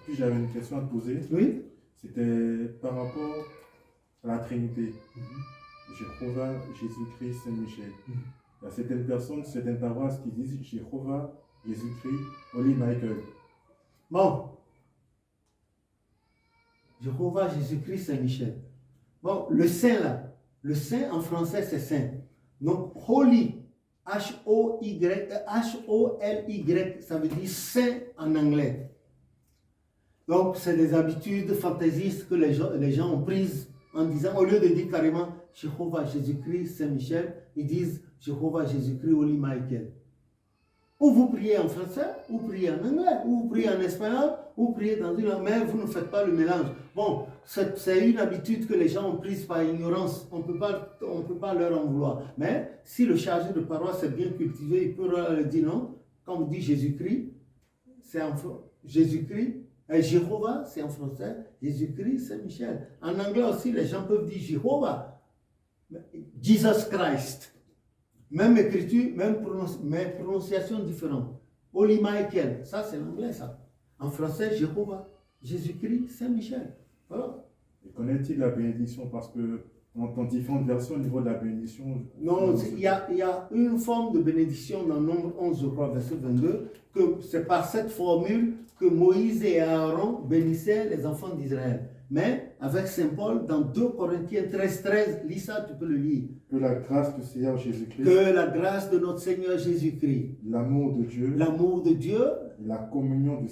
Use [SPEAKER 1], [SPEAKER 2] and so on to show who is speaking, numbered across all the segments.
[SPEAKER 1] Puis j'avais une question à te poser.
[SPEAKER 2] Oui.
[SPEAKER 1] C'était par rapport à la Trinité. Jéhovah, Jésus-Christ, Saint-Michel. Il y a certaines personnes, certaines paroisses qui disent Jéhovah, Jésus-Christ, Holy Michael.
[SPEAKER 2] Bon. Jéhovah, Jésus-Christ, Saint-Michel. Bon, le saint là. Le saint en français c'est saint. Donc, holy, H-O-L-Y, ça veut dire saint en anglais. Donc, c'est des habitudes fantaisistes que les gens ont prises en disant, au lieu de dire carrément Jéhovah, Jésus-Christ, Saint-Michel, ils disent Jéhovah, Jésus-Christ, Holy Michael. Ou vous priez en français, ou priez en anglais, ou vous priez en espagnol, ou priez dans une langue, mais vous ne faites pas le mélange. Bon, c'est une habitude que les gens ont prise par ignorance. On ne peut pas leur en vouloir. Mais si le chargé de paroisse est bien cultivé, il peut leur dire non. Quand on dit Jésus-Christ, c'est en Jésus-Christ. Jéhovah, c'est en français. Jésus-Christ, c'est Michel. En anglais aussi, les gens peuvent dire Jéhovah. Jesus Christ. Même écriture, mais prononciation différente. Holy Michael, ça c'est l'anglais ça. En français, Jéhovah, Jésus-Christ, Saint-Michel. Voilà.
[SPEAKER 1] Et connaît-il la bénédiction? Parce que on entend différentes versions au niveau de la bénédiction.
[SPEAKER 2] Non, il y a une forme de bénédiction dans Nombre 11, je crois, verset 22, que c'est par cette formule que Moïse et Aaron bénissaient les enfants d'Israël. Mais avec Saint Paul, dans 2 Corinthiens 13, lis ça, tu peux le lire.
[SPEAKER 1] Que la grâce du Seigneur Jésus-Christ,
[SPEAKER 2] que la grâce de notre Seigneur Jésus-Christ,
[SPEAKER 1] l'amour de Dieu, la communion du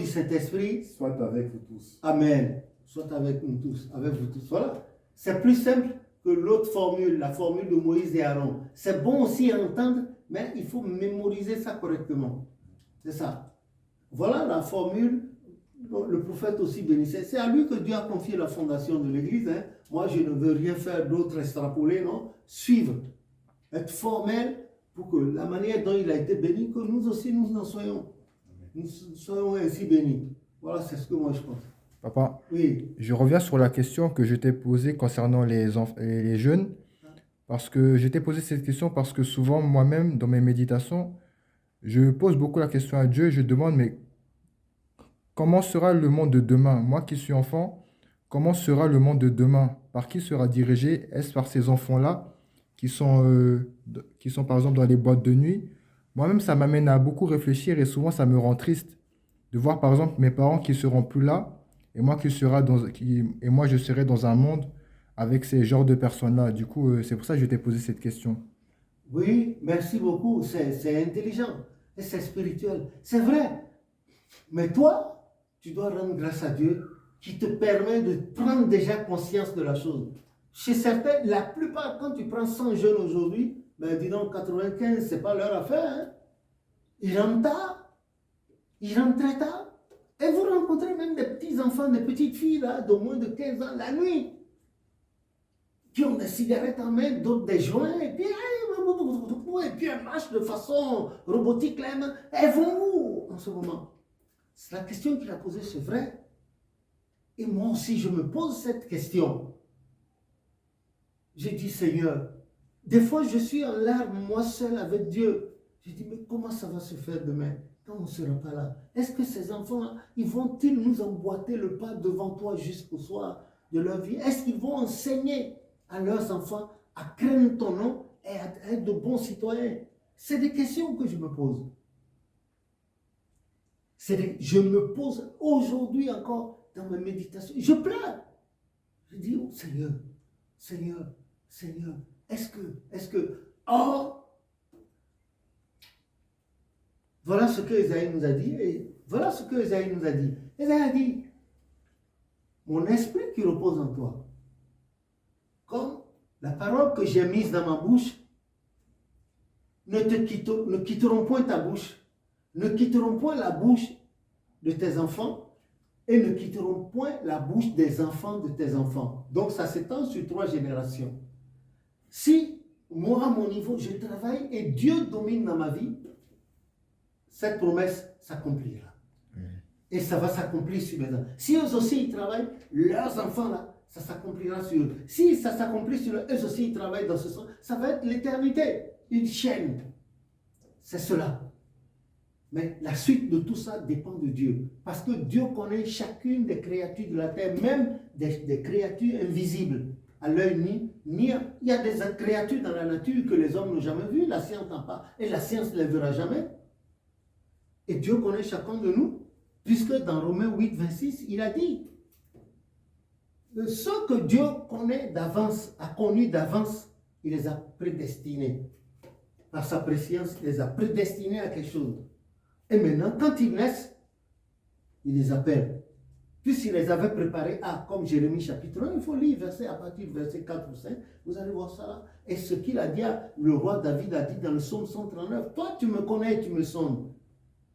[SPEAKER 1] Saint-Esprit, soit avec vous tous.
[SPEAKER 2] Amen. Soit avec nous tous, avec vous tous. Voilà. C'est plus simple que l'autre formule, la formule de Moïse et Aaron. C'est bon aussi à entendre, mais il faut mémoriser ça correctement. C'est ça. Voilà la formule. Le prophète aussi bénissait. C'est à lui que Dieu a confié la fondation de l'Église. Hein. Moi, je ne veux rien faire d'autre extrapoler, non. Suivre, être formel pour que la manière dont il a été béni, que nous aussi nous en soyons. Nous soyons ainsi bénis. Voilà, c'est ce que moi je pense.
[SPEAKER 3] Papa,
[SPEAKER 2] oui.
[SPEAKER 3] Je reviens sur la question que je t'ai posée concernant les jeunes. Parce que je t'ai posé cette question parce que souvent, moi-même, dans mes méditations, je pose beaucoup la question à Dieu. Je demande, mais comment sera le monde de demain? Moi qui suis enfant, comment sera le monde de demain? Par qui sera dirigé? Est-ce par ces enfants-là qui sont par exemple dans les boîtes de nuit? Moi-même, ça m'amène à beaucoup réfléchir et souvent ça me rend triste de voir par exemple mes parents qui seront plus là et moi je serai dans un monde avec ces genres de personnes-là. Du coup, c'est pour ça que je t'ai posé cette question.
[SPEAKER 2] Oui, merci beaucoup. C'est intelligent et c'est spirituel. C'est vrai. Mais toi, tu dois rendre grâce à Dieu qui te permet de prendre déjà conscience de la chose. Chez certains, la plupart, quand tu prends 100 jeunes aujourd'hui, ben dis donc 95, c'est pas leur affaire. Hein? Ils rentrent tard. Ils rentrent très tard. Et vous rencontrez même des petits-enfants, des petites filles là, de moins de 15 ans, la nuit, qui ont des cigarettes en main, d'autres des joints, et puis elles marchent de façon robotique les mains. Elles vont où en ce moment? C'est la question qu'il a posée, c'est vrai. Et moi aussi, je me pose cette question. J'ai dit, Seigneur, des fois, je suis en larmes, moi seul avec Dieu. J'ai dit, mais comment ça va se faire demain, quand on ne sera pas là? Est-ce que ces enfants, ils vont-ils nous emboîter le pas devant toi jusqu'au soir de leur vie? Est-ce qu'ils vont enseigner à leurs enfants à craindre ton nom et à être de bons citoyens? C'est des questions que je me pose. Je me pose aujourd'hui encore dans ma méditation. Je pleure. Je dis, oh Seigneur, Seigneur, Seigneur, est-ce que, oh, voilà ce que Esaïe nous a dit. Et voilà ce que Esaïe nous a dit. Esaïe a dit, mon esprit qui repose en toi, comme la parole que j'ai mise dans ma bouche, ne quitteront point ta bouche, ne quitteront point la bouche de tes enfants et ne quitteront point la bouche des enfants de tes enfants. Donc ça s'étend sur 3 générations. Si moi, à mon niveau, je travaille et Dieu domine dans ma vie, cette promesse s'accomplira. Et ça va s'accomplir sur mes enfants. Si eux aussi ils travaillent, leurs enfants là, ça s'accomplira sur eux. Si ça s'accomplit sur eux, eux aussi ils travaillent dans ce sens, ça va être l'éternité, une chaîne. C'est cela. Mais la suite de tout ça dépend de Dieu. Parce que Dieu connaît chacune des créatures de la terre, même des créatures invisibles à l'œil nu. Il y a des créatures dans la nature que les hommes n'ont jamais vues, la science n'a pas, et la science ne les verra jamais. Et Dieu connaît chacun de nous, puisque dans Romains 8, 26, il a dit, ceux que Dieu connaît d'avance, a connus d'avance, il les a prédestinés. Par sa préscience, il les a prédestinés à quelque chose. Et maintenant, quand ils naissent, il les appelle. Puisqu'il les avait préparés comme Jérémie chapitre 1, il faut lire à partir du verset 4 ou 5, vous allez voir ça là. Et ce qu'il a dit, le roi David a dit dans le psaume 139, toi tu me connais, tu me sondes.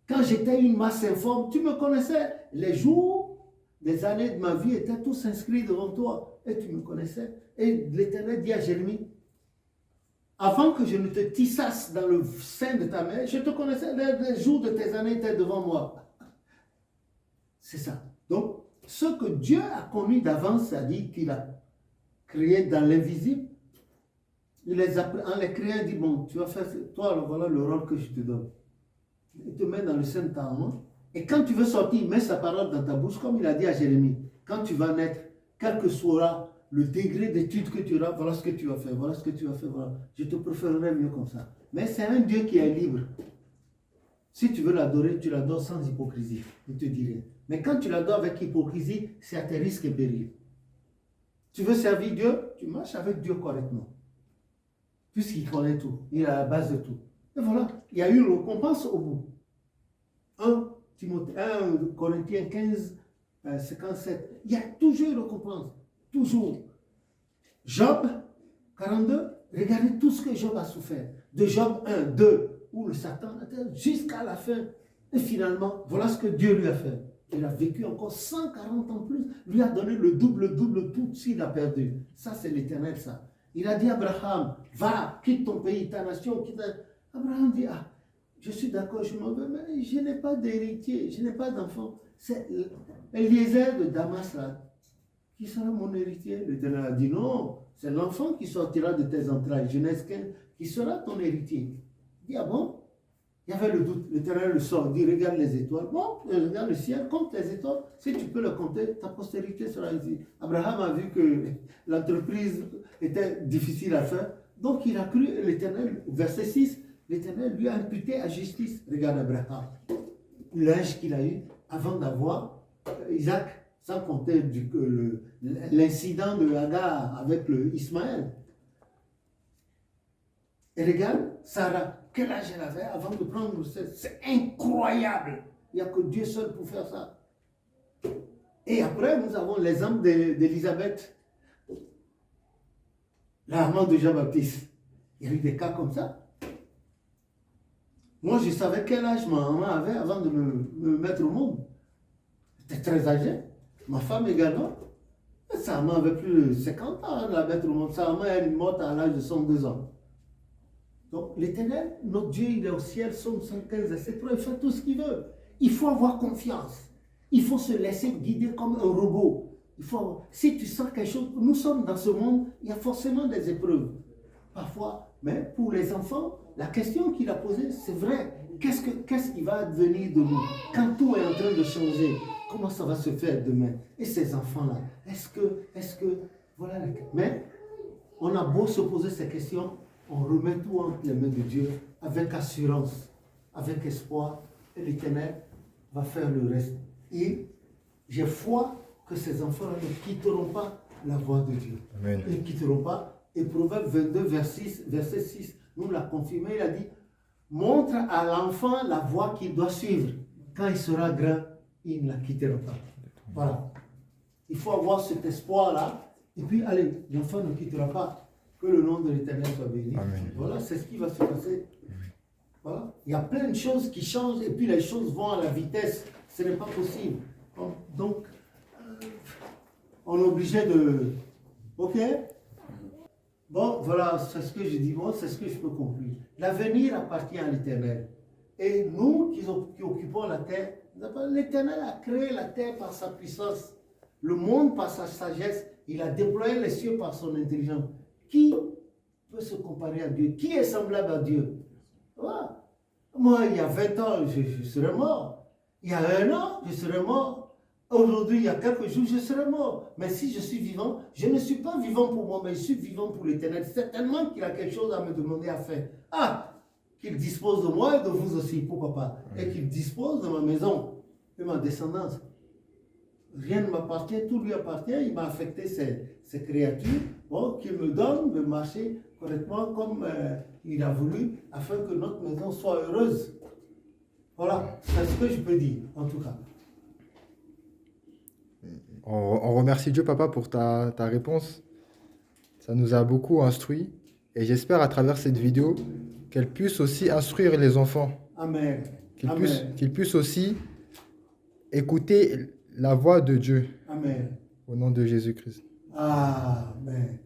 [SPEAKER 2] Quand j'étais une masse informe, tu me connaissais. Les jours, les années de ma vie étaient tous inscrits devant toi. Et tu me connaissais. Et l'Éternel dit à Jérémie, avant que je ne te tissasse dans le sein de ta mère, je te connaissais, les jours de tes années étaient devant moi. C'est ça. Donc, ce que Dieu a connu d'avance, c'est-à-dire qu'il a créé dans l'invisible, en les créant, il dit, bon, tu vas faire, toi, alors voilà le rôle que je te donne. Il te met dans le sein de ta maman. Et quand tu veux sortir, il met sa parole dans ta bouche, comme il a dit à Jérémie. Quand tu vas naître, quel que soit le degré d'étude que tu auras, voilà ce que tu vas faire, voilà ce que tu vas faire, voilà. Je te préférerais mieux comme ça. Mais c'est un Dieu qui est libre. Si tu veux l'adorer, tu l'adores sans hypocrisie. Il ne te dit rien. Mais quand tu l'adores avec hypocrisie, c'est à tes risques et périls. Tu veux servir Dieu, tu marches avec Dieu correctement. Puisqu'il connaît tout. Il est à la base de tout. Et voilà, il y a eu une récompense au bout. 1 Corinthiens 15, 57. Il y a toujours une récompense. Toujours. Job 42, regardez tout ce que Job a souffert. De Job 1, 2, où le Satan était jusqu'à la fin. Et finalement, voilà ce que Dieu lui a fait. Il a vécu encore 140 ans plus. Lui a donné le double, tout ce qu'il a perdu. Ça, c'est l'Éternel, ça. Il a dit à Abraham, va, quitte ton pays, ta nation. Abraham dit, je suis d'accord, je m'en vais, mais je n'ai pas d'héritier, je n'ai pas d'enfant. C'est Eliezer de Damas, là. Qui sera mon héritier? L'Éternel a dit, non, c'est l'enfant qui sortira de tes entrailles, Genèse 15, qui sera ton héritier. Il dit, ah bon? Il y avait le doute. L'Éternel le sort, il dit, regarde les étoiles. Bon, regarde le ciel, compte les étoiles. Si tu peux le compter, ta postérité sera ici. Abraham a vu que l'entreprise était difficile à faire. Donc il a cru l'Éternel. Verset 6, l'Éternel lui a imputé à justice. Regarde Abraham. L'âge qu'il a eu avant d'avoir Isaac, sans compter l'incident de Hagar avec le Ismaël. Et regarde, Sarah, quel âge elle avait avant de prendre grossesse? C'est incroyable. Il n'y a que Dieu seul pour faire ça. Et après, nous avons l'exemple d'Élisabeth, la maman de Jean-Baptiste. Il y a eu des cas comme ça. Moi, je savais quel âge ma maman avait avant de me mettre au monde. J'étais très âgé. Ma femme également. Sa maman avait plus de 50 ans à la mettre au monde. Sa maman est morte à l'âge de 102 ans. Donc, l'Éternel, notre Dieu, il est au ciel, Psaume 115, verset 3, il fait tout ce qu'il veut. Il faut avoir confiance. Il faut se laisser guider comme un robot. Si tu sens quelque chose, nous sommes dans ce monde, il y a forcément des épreuves. Parfois, mais pour les enfants, la question qu'il a posée, c'est vrai. Qu'est-ce qui va advenir de nous? Quand tout est en train de changer, comment ça va se faire demain? Et ces enfants-là, est-ce que, voilà. Mais, on a beau se poser ces questions, on remet tout entre les mains de Dieu avec assurance, avec espoir, et l'Éternel va faire le reste. Et j'ai foi que ces enfants ne quitteront pas la voie de Dieu.
[SPEAKER 3] Amen.
[SPEAKER 2] Ils ne quitteront pas. Et Proverbe 22, verset 6, nous l'a confirmé, il a dit, montre à l'enfant la voie qu'il doit suivre. Quand il sera grand, il ne la quittera pas. Voilà. Il faut avoir cet espoir-là. Et puis, allez, l'enfant ne quittera pas. Que le nom de l'Éternel soit béni.
[SPEAKER 3] Amen.
[SPEAKER 2] Voilà, c'est ce qui va se passer. Voilà. Il y a plein de choses qui changent et puis les choses vont à la vitesse. Ce n'est pas possible. Donc, on est obligé de... Ok? Bon, voilà, c'est ce que je dis. Bon, c'est ce que je peux conclure. L'avenir appartient à l'Éternel. Et nous qui occupons la terre, l'Éternel a créé la terre par sa puissance, le monde par sa sagesse. Il a déployé les cieux par son intelligence. Qui peut se comparer à Dieu? Qui est semblable à Dieu? Voilà. Moi, il y a 20 ans, je serais mort. Il y a 1 an, je serais mort. Aujourd'hui, il y a quelques jours, je serais mort. Mais si je suis vivant, je ne suis pas vivant pour moi, mais je suis vivant pour l'Éternel. Certainement qu'il a quelque chose à me demander à faire. Ah, qu'il dispose de moi et de vous aussi, pourquoi pas. Et qu'il dispose de ma maison, de ma descendance. Rien ne m'appartient, tout lui appartient. Il m'a affecté ces créatures, bon, qu'il me donne de marcher correctement comme il a voulu, afin que notre maison soit heureuse. Voilà, c'est ce que je peux dire, en tout cas.
[SPEAKER 3] On remercie Dieu, papa, pour ta réponse. Ça nous a beaucoup instruit. Et j'espère à travers cette vidéo qu'elle puisse aussi instruire les enfants.
[SPEAKER 2] Amen.
[SPEAKER 3] Qu'ils
[SPEAKER 2] Amen.
[SPEAKER 3] qu'ils puissent aussi écouter la voix de Dieu
[SPEAKER 2] Amen.
[SPEAKER 3] au nom de Jésus-Christ.
[SPEAKER 2] Amen.